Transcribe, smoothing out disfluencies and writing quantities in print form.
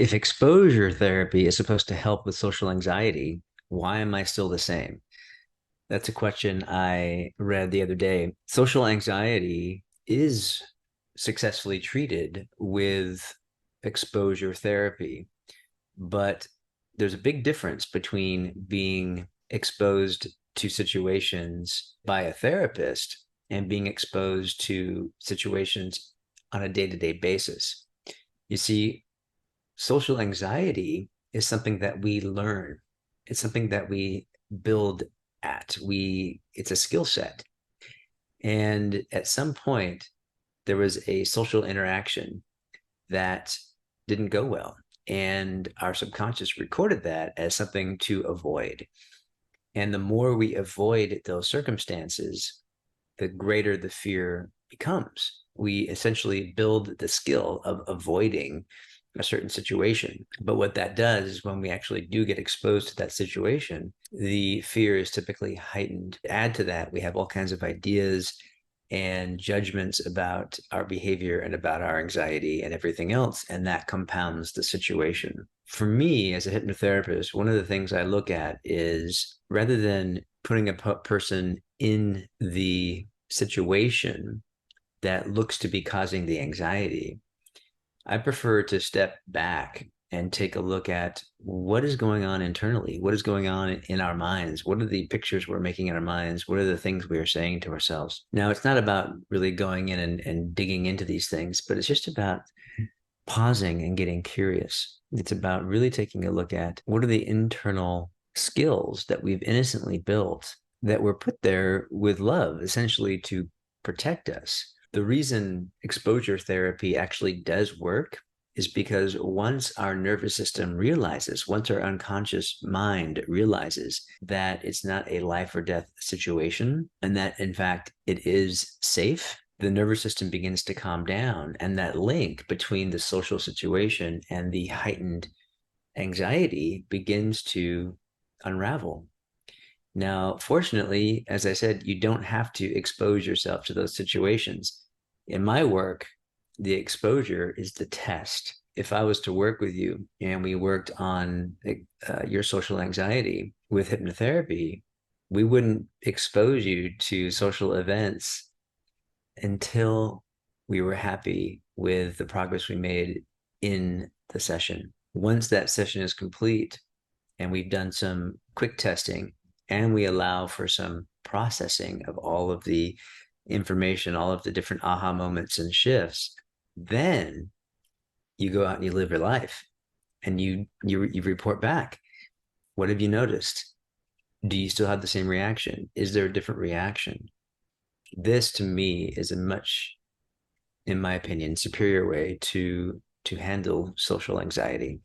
If exposure therapy is supposed to help with social anxiety, why am I still the same? That's a question I read the other day. Social anxiety is successfully treated with exposure therapy, but there's a big difference between being exposed to situations by a therapist and being exposed to situations on a day-to-day basis. You see, social anxiety is something that we learn. It's something that we build at. It's a skill set. And at some point, there was a social interaction that didn't go well. And our subconscious recorded that as something to avoid. And the more we avoid those circumstances, the greater the fear becomes. We essentially build the skill of avoiding a certain situation. But what that does is when we actually do get exposed to that situation, the fear is typically heightened. Add to that, we have all kinds of ideas and judgments about our behavior and about our anxiety and everything else, and that compounds the situation. For me, as a hypnotherapist, one of the things I look at is rather than putting a person in the situation that looks to be causing the anxiety, I prefer to step back and take a look at what is going on internally, what is going on in our minds, what are the pictures we're making in our minds, what are the things we are saying to ourselves. Now, it's not about really going in and digging into these things, but it's just about pausing and getting curious. It's about really taking a look at what are the internal skills that we've innocently built that were put there with love, essentially to protect us. The reason exposure therapy actually does work is because once our nervous system realizes, once our unconscious mind realizes that it's not a life or death situation and that in fact it is safe, the nervous system begins to calm down. And that link between the social situation and the heightened anxiety begins to unravel. Now, fortunately, as I said, you don't have to expose yourself to those situations. In my work, the exposure is the test. If I was to work with you and we worked on your social anxiety with hypnotherapy, we wouldn't expose you to social events until we were happy with the progress we made in the session. Once that session is complete and we've done some quick testing and we allow for some processing of all of the information, all of the different aha moments and shifts, then you go out and you live your life and you report back. What have you noticed? Do you still have the same reaction? Is there a different reaction? This to me is a much, in my opinion, superior way to handle social anxiety.